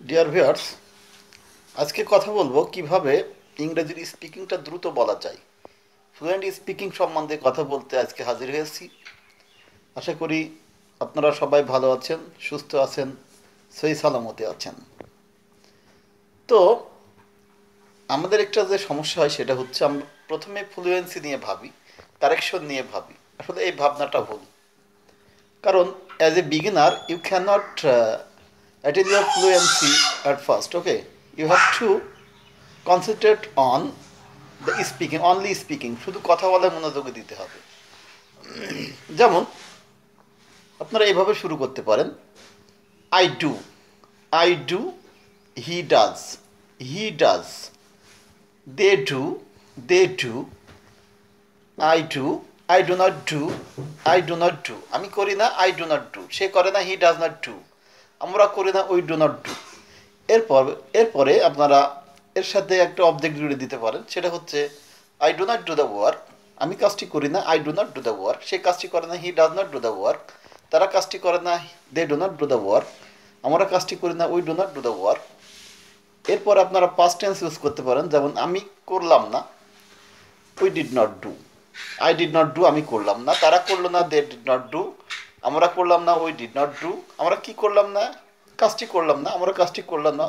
Dear viewers, আজকে কথা বলবো কিভাবে ইংরেজির স্পিকিংটা দ্রুত বলা যায়। ফ্লুয়েন্ট স্পিকিং সম্বন্ধে কথা বলতে আজকে হাজির হয়েছি। আশা করি আপনারা সবাই ভালো আছেন, সুস্থ আছেন, সহি সালামতে আছেন। তো আমাদের একটা যে সমস্যা হয় সেটা হচ্ছে আমরা প্রথমে ফ্লুয়েন্সি নিয়ে ভাবি, কারেকশন নিয়ে ভাবি। আসলে এই ভাবনাটা ভুল। কারণ as a beginner you can not attain your fluency at first. Okay, you have to concentrate on the speaking, only speaking, শুধু কথা বলার মনোযোগ দিতে হবে। যেমন আপনারা এইভাবে শুরু করতে পারেন, I do, I do, he does, he does, they do, they do, I do, I do not do, I do not do, আমি করি না, আই ডু নট ডু, সে করে না, হি ডাজ নট ডু, আমরা করি না, উই ডু নট ডু। এরপর এরপরে আপনারা এর সাথে একটা অবজেক্ট জুড়ে দিতে পারেন, সেটা হচ্ছে I do not do the work, আমি কাজটি করি না, I do not do the work, সে কাজটি করে না, he does not do the work, তারা কাজটি করে না, they do not do the work, আমরা কাজটি করি না, we do not do the work. এরপর আপনারা পাস্ট টেন্স ইউজ করতে পারেন, যেমন আমি করলাম না, we did not do, I did not do, আমি করলাম না, তারা করলো না, দে ডিড নট ডু, আমরা করলাম না, উই ডিড নট ডু, আমরা কি করলাম না, কাজটি করলাম না, আমরা কাজটি করলাম না,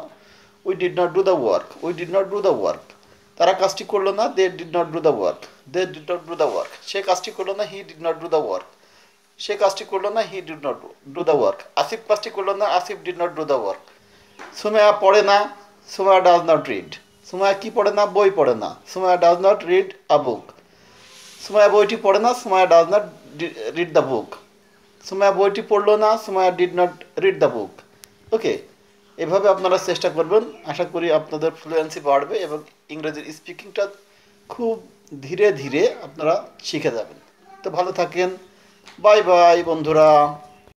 we did not do the work, we did not do the work, তারা কাজটি করলো না, they did not do the work, they did not do the work, সে কাজটি করলো না, he did not do the work, সে কাজটি করলো না, he did not do the work, Asif কাজটি করলো না, Asif did not do the work. Sumaiya পড়ে না, Sumaiya does not read, Sumaiya কি পড়ে না, বই পড়ে না, Sumaiya does not read a book, Sumaiya বইটি পড়ে না, Sumaiya does not read the book, Sumaiya বইটি পড়লো না, Sumaiya did not read the book. Okay, এভাবে আপনারা চেষ্টা করবেন, আশা করি আপনাদের ফ্লুয়েন্সি বাড়বে এবং ইংরেজির স্পিকিংটা খুব ধীরে ধীরে আপনারা শিখে যাবেন। তো ভালো থাকেন, বাই বাই বন্ধুরা।